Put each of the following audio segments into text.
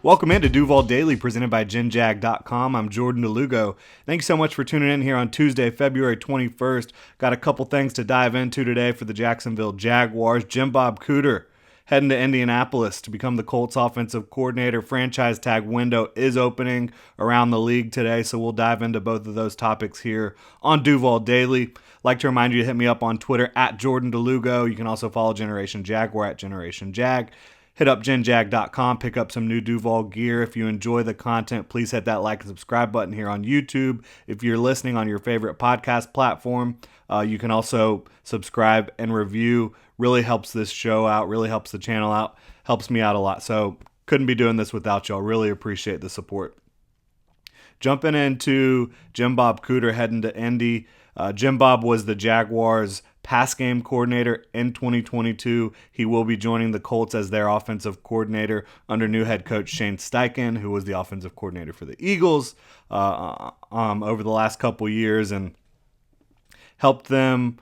Welcome into Duval Daily, presented by GenJag.com. I'm Jordan Lugo. Thanks so much for tuning in here on Tuesday, February 21st. Got a couple things to dive into today for the Jacksonville Jaguars. Jim Bob Cooter heading to Indianapolis to become the Colts offensive coordinator. Franchise tag window is opening around the league today, so we'll dive into both of those topics here on Duval Daily. Like to remind you to hit me up on Twitter at Jordan DeLugo. You can also follow Generation Jaguar at Generation Jag. Hit up genjag.com, pick up some new Duval gear. If you enjoy the content, please hit that like and subscribe button here on YouTube. If you're listening on your favorite podcast platform, you can also subscribe and review. Really helps this show out, really helps the channel out, helps me out a lot. So couldn't be doing this without y'all. Really appreciate the support. Jumping into Jim Bob Cooter heading to Indy. Jim Bob was the Jaguars' pass game coordinator in 2022. He will be joining the Colts as their offensive coordinator under new head coach Shane Steichen, who was the offensive coordinator for the Eagles over the last couple years, and Shane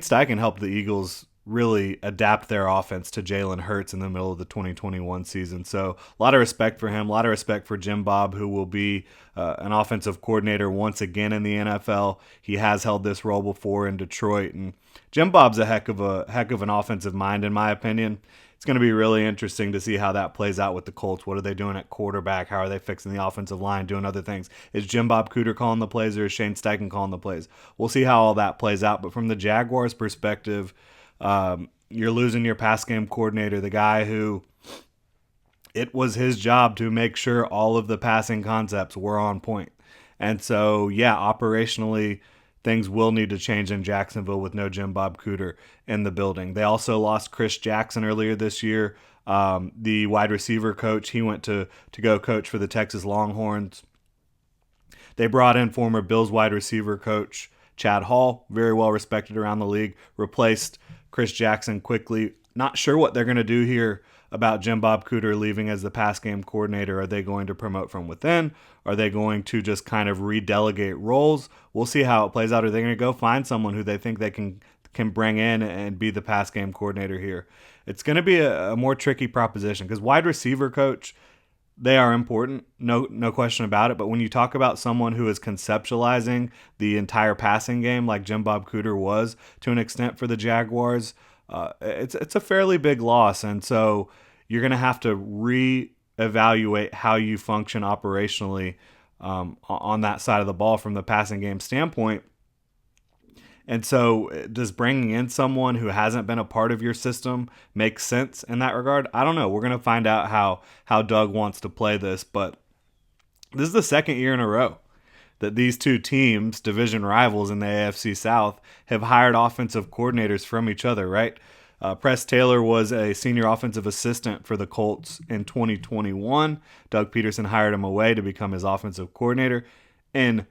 Steichen helped the Eagles really adapt their offense to Jalen Hurts in the middle of the 2021 season. So a lot of respect for him, a lot of respect for Jim Bob, who will be an offensive coordinator once again in the NFL. He has held this role before in Detroit, and Jim Bob's a heck of an offensive mind, in my opinion. It's going to be really interesting to see how that plays out with the Colts. What are they doing at quarterback? How are they fixing the offensive line, doing other things? Is Jim Bob Cooter calling the plays, or is Shane Steichen calling the plays? We'll see how all that plays out. But from the Jaguars' perspective, you're losing your pass game coordinator, the guy who it was his job to make sure all of the passing concepts were on point. And so, yeah, operationally, things will need to change in Jacksonville with no Jim Bob Cooter in the building. They also lost Chris Jackson earlier this year, the wide receiver coach. He went to go coach for the Texas Longhorns. They brought in former Bills wide receiver coach Chad Hall, very well respected around the league, replaced Chris Jackson quickly. Not sure what they're going to do here about Jim Bob Cooter leaving as the pass game coordinator. Are they going to promote from within? Are they going to just kind of redelegate roles? We'll see how it plays out. Are they going to go find someone who they think they can bring in and be the pass game coordinator here? It's going to be a more tricky proposition because wide receiver coach, they are important, no question about it. But when you talk about someone who is conceptualizing the entire passing game like Jim Bob Cooter was to an extent for the Jaguars, it's a fairly big loss. And so you're going to have to reevaluate how you function operationally on that side of the ball from the passing game standpoint. And so does bringing in someone who hasn't been a part of your system make sense in that regard? I don't know. We're going to find out how Doug wants to play this, but this is the second year in a row that these two teams, division rivals in the AFC South, have hired offensive coordinators from each other, right? Press Taylor was a senior offensive assistant for the Colts in 2021. Doug Peterson hired him away to become his offensive coordinator in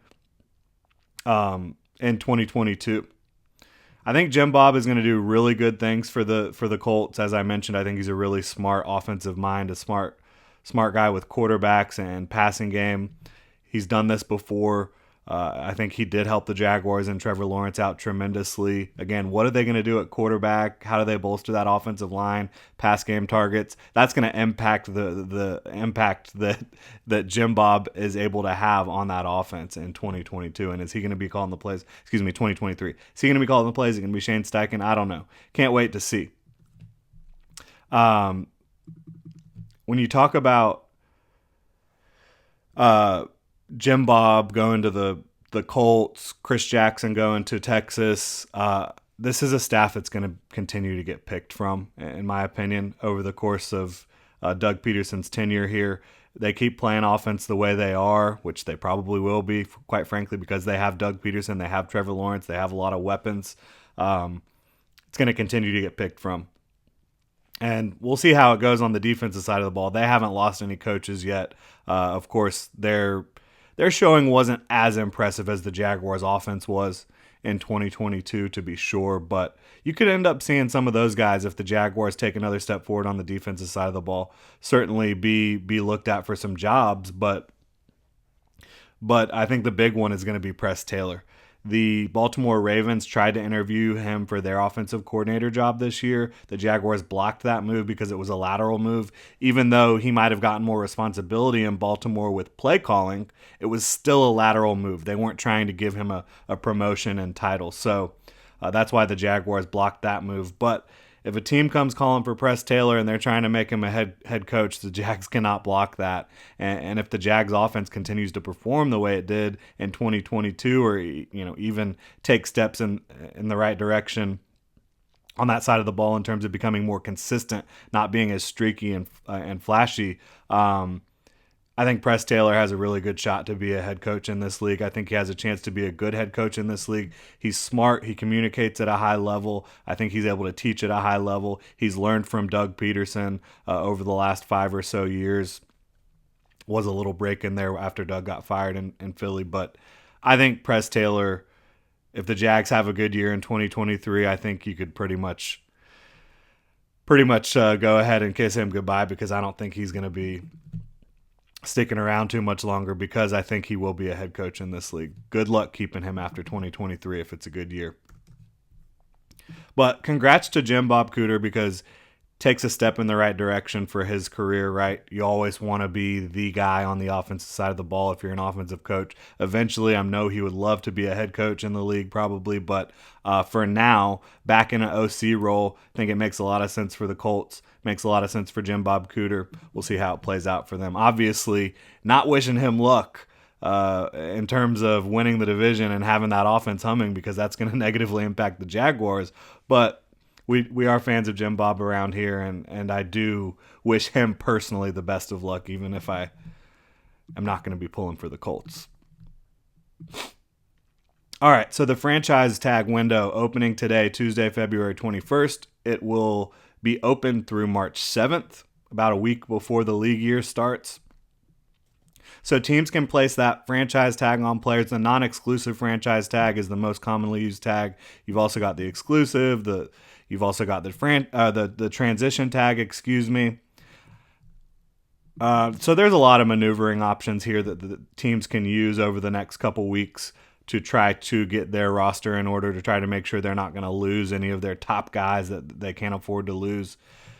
2022. I think Jim Bob is going to do really good things for the Colts. As I mentioned, I think he's a really smart offensive mind, a smart guy with quarterbacks and passing game. He's done this before. I think he did help the Jaguars and Trevor Lawrence out tremendously. Again, what are they going to do at quarterback? How do they bolster that offensive line? Pass game targets. That's going to impact the impact that Jim Bob is able to have on that offense in 2022. And is he going to be calling the plays? 2023. Is he going to be calling the plays? Is it going to be Shane Steichen? I don't know. Can't wait to see. When you talk about Jim Bob going to the Colts, Chris Jackson going to Texas, this is a staff that's going to continue to get picked from, in my opinion, over the course of Doug Peterson's tenure here. They keep playing offense the way they are, which they probably will be, quite frankly, because they have Doug Peterson, they have Trevor Lawrence, they have a lot of weapons. It's going to continue to get picked from. And we'll see how it goes on the defensive side of the ball. They haven't lost any coaches yet. Of course, their showing wasn't as impressive as the Jaguars' offense was in 2022, to be sure. But you could end up seeing some of those guys, if the Jaguars take another step forward on the defensive side of the ball, certainly be looked at for some jobs. But I think the big one is going to be Press Taylor. The Baltimore Ravens tried to interview him for their offensive coordinator job this year. The Jaguars blocked that move because it was a lateral move. Even though he might have gotten more responsibility in Baltimore with play calling, it was still a lateral move. They weren't trying to give him a promotion and title. So that's why the Jaguars blocked that move. But if a team comes calling for Press Taylor and they're trying to make him a head coach, the Jags cannot block that. And if the Jags offense continues to perform the way it did in 2022, or even take steps in the right direction on that side of the ball in terms of becoming more consistent, not being as streaky and flashy, I think Press Taylor has a really good shot to be a head coach in this league. I think he has a chance to be a good head coach in this league. He's smart. He communicates at a high level. I think he's able to teach at a high level. He's learned from Doug Peterson over the last 5 or so years. Was a little break in there after Doug got fired in Philly. But I think Press Taylor, if the Jags have a good year in 2023, I think you could pretty much go ahead and kiss him goodbye, because I don't think he's going to be sticking around too much longer, because I think he will be a head coach in this league. Good luck keeping him after 2023 if it's a good year. But congrats to Jim Bob Cooter, because takes a step in the right direction for his career, right? You always want to be the guy on the offensive side of the ball if you're an offensive coach. Eventually, I know he would love to be a head coach in the league probably, but for now, back in an OC role, I think it makes a lot of sense for the Colts. Makes a lot of sense for Jim Bob Cooter. We'll see how it plays out for them. Obviously, not wishing him luck in terms of winning the division and having that offense humming, because that's going to negatively impact the Jaguars. But we are fans of Jim Bob around here, and I do wish him personally the best of luck, even if I am not going to be pulling for the Colts. All right, so the franchise tag window opening today, Tuesday, February 21st. It will be open through March 7th, about a week before the league year starts. So teams can place that franchise tag on players. The non-exclusive franchise tag is the most commonly used tag. You've also got the exclusive. You've also got the transition tag. Excuse me. So there's a lot of maneuvering options here that the teams can use over the next couple weeks to try to get their roster in order, to try to make sure they're not going to lose any of their top guys that they can't afford to lose.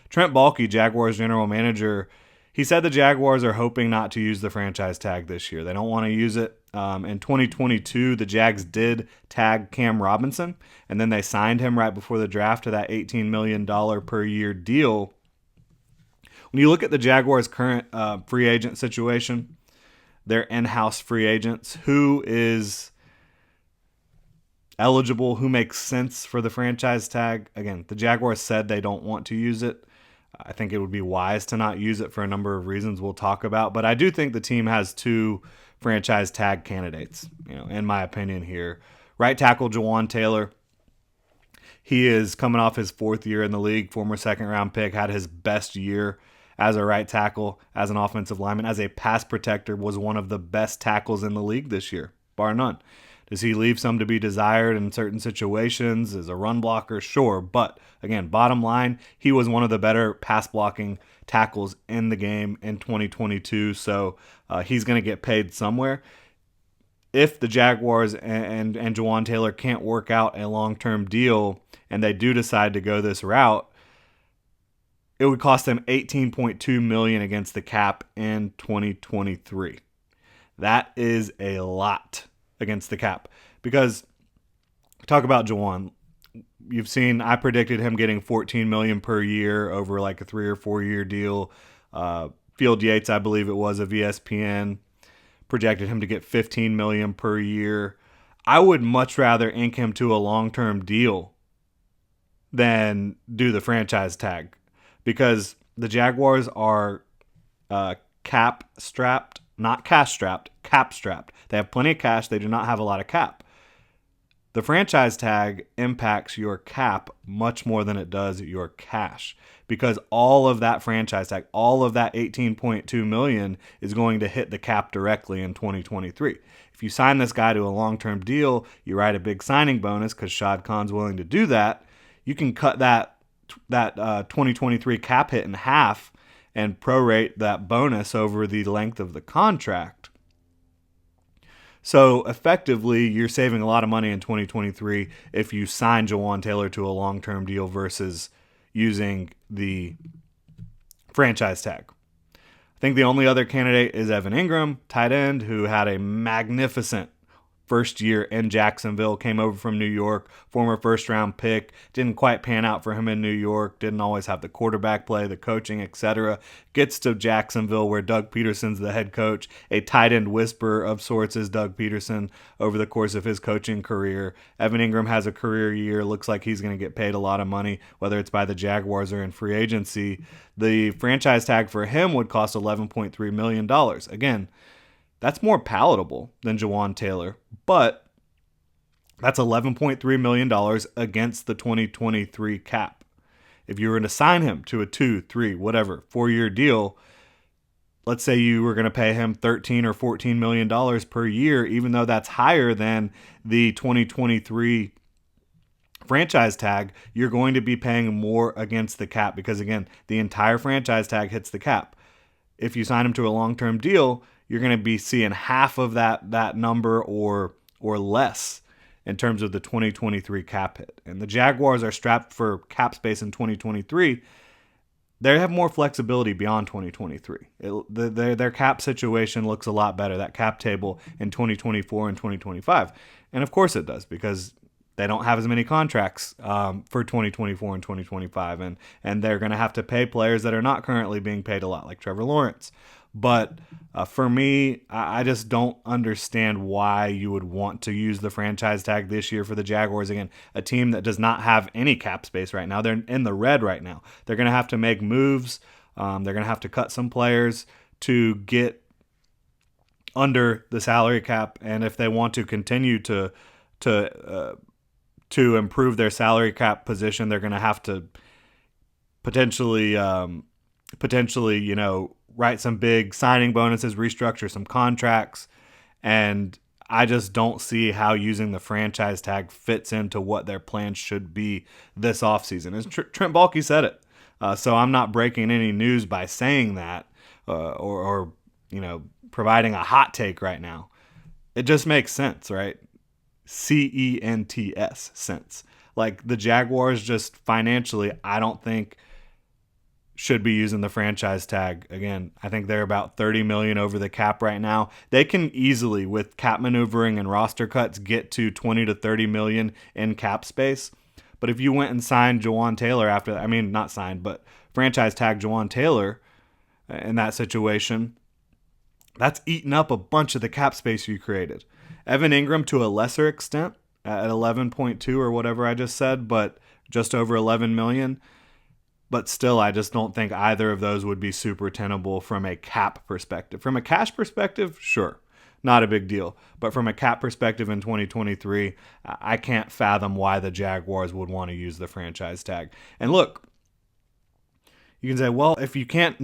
Trent Baalke, Jaguars general manager, he said the Jaguars are hoping not to use the franchise tag this year. They don't want to use it. In 2022, the Jags did tag Cam Robinson, and then they signed him right before the draft to that $18 million per year deal. When you look at the Jaguars' current free agent situation, their in-house free agents, who is eligible, who makes sense for the franchise tag? Again, the Jaguars said they don't want to use it. I think it would be wise to not use it for a number of reasons we'll talk about. But I do think the team has 2 franchise tag candidates, in my opinion here. Right tackle Jawan Taylor. He is coming off his 4th year in the league, former second-round pick, had his best year as a right tackle, as an offensive lineman, as a pass protector, was one of the best tackles in the league this year, bar none. Does he leave some to be desired in certain situations? As a run blocker? Sure. But again, bottom line, he was one of the better pass blocking tackles in the game in 2022. So he's going to get paid somewhere. If the Jaguars and Jawan Taylor can't work out a long-term deal and they do decide to go this route, it would cost them $18.2 million against the cap in 2023. That is a lot against the cap, because talk about Jawan. You've seen, I predicted him getting $14 million per year over like a 3 or 4 year deal. Field Yates, I believe it was, of ESPN, projected him to get $15 million per year. I would much rather ink him to a long-term deal than do the franchise tag, because the Jaguars are cap strapped. Not cash strapped, cap strapped. They have plenty of cash. They do not have a lot of cap. The franchise tag impacts your cap much more than it does your cash, because all of that franchise tag, all of that $18.2 million is going to hit the cap directly in 2023. If you sign this guy to a long-term deal, you write a big signing bonus because Shad Khan's willing to do that. You can cut that 2023 cap hit in half and prorate that bonus over the length of the contract. So effectively, you're saving a lot of money in 2023 if you sign Jawan Taylor to a long-term deal versus using the franchise tag. I think the only other candidate is Evan Ingram, tight end, who had a magnificent first year in Jacksonville, came over from New York, former first-round pick. Didn't quite pan out for him in New York, didn't always have the quarterback play, the coaching, etc. Gets to Jacksonville where Doug Peterson's the head coach. A tight end whisperer of sorts is Doug Peterson over the course of his coaching career. Evan Ingram has a career year, looks like he's going to get paid a lot of money, whether it's by the Jaguars or in free agency. The franchise tag for him would cost $11.3 million. Again, that's more palatable than Jawan Taylor, but that's $11.3 million against the 2023 cap. If you were to sign him to a 2, 3, whatever, 4-year deal, let's say you were going to pay him $13 or $14 million per year, even though that's higher than the 2023 franchise tag, you're going to be paying more against the cap because, again, the entire franchise tag hits the cap. If you sign him to a long-term deal, you're going to be seeing half of that number or less in terms of the 2023 cap hit. And the Jaguars are strapped for cap space in 2023. They have more flexibility beyond 2023. Their cap situation looks a lot better, that cap table in 2024 and 2025. And of course it does, because they don't have as many contracts for 2024 and 2025. And they're going to have to pay players that are not currently being paid a lot, like Trevor Lawrence. But for me, I just don't understand why you would want to use the franchise tag this year for the Jaguars. Again, a team that does not have any cap space right now. They're in the red right now. They're going to have to make moves. They're going to have to cut some players to get under the salary cap. And if they want to continue to improve their salary cap position, they're going to have to potentially, write some big signing bonuses, restructure some contracts, and I just don't see how using the franchise tag fits into what their plans should be this offseason. As Trent Baalke said it, so I'm not breaking any news by saying that or providing a hot take right now. It just makes sense, right? CENTS, sense. Like the Jaguars just financially, I don't think should be using the franchise tag. Again, I think they're about $30 million over the cap right now. They can easily, with cap maneuvering and roster cuts, get to $20 to $30 million in cap space. But if you went and signed Jawan Taylor after that, I mean, not signed, but franchise tag Jawan Taylor in that situation, that's eaten up a bunch of the cap space you created. Evan Ingram to a lesser extent at 11.2 or whatever I just said, but just over 11 million. But still, I just don't think either of those would be super tenable from a cap perspective. From a cash perspective, sure, not a big deal. But from a cap perspective in 2023, I can't fathom why the Jaguars would want to use the franchise tag. And look, you can say, well, if you can't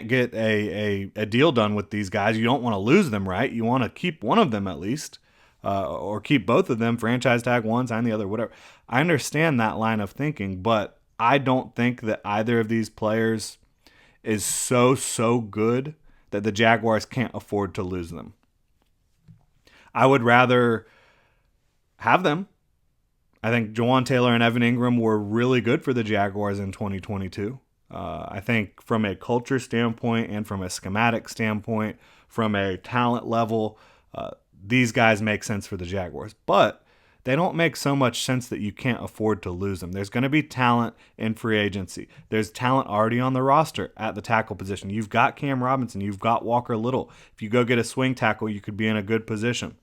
get a deal done with these guys, you don't want to lose them, right? You want to keep one of them at least, or keep both of them, franchise tag one, sign the other, whatever. I understand that line of thinking, but I don't think that either of these players is so good that the Jaguars can't afford to lose them. I would rather have them. I think Jawan Taylor and Evan Ingram were really good for the Jaguars in 2022. I think from a culture standpoint and from a schematic standpoint, from a talent level, these guys make sense for the Jaguars. But they don't make so much sense that you can't afford to lose them. There's going to be talent in free agency. There's talent already on the roster at the tackle position. You've got Cam Robinson. You've got Walker Little. If you go get a swing tackle, you could be in a good position.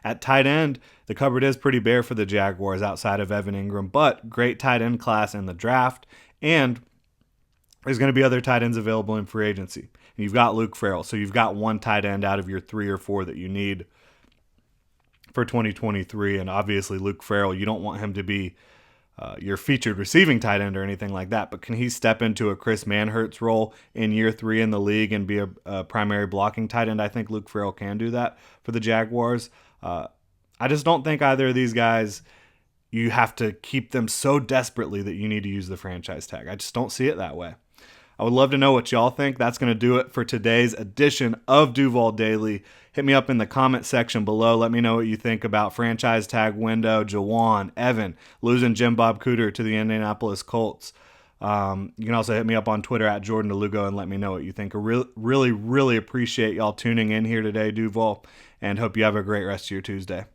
At tight end, the cupboard is pretty bare for the Jaguars outside of Evan Ingram, but great tight end class in the draft, and there's going to be other tight ends available in free agency. And you've got Luke Farrell, so you've got one tight end out of your 3 or 4 that you need for 2023, and obviously Luke Farrell, you don't want him to be your featured receiving tight end or anything like that, but can he step into a Chris Manhertz role in year 3 in the league and be a primary blocking tight end? I think Luke Farrell can do that for the Jaguars. I just don't think either of these guys, you have to keep them so desperately that you need to use the franchise tag. I just don't see it that way. I would love to know what y'all think. That's going to do it for today's edition of Duval Daily. Hit me up in the comment section below. Let me know what you think about franchise tag window, Jawan, Evan, losing Jim Bob Cooter to the Indianapolis Colts. You can also hit me up on Twitter at Jordan DeLugo and let me know what you think. I really appreciate y'all tuning in here today, Duval, and hope you have a great rest of your Tuesday.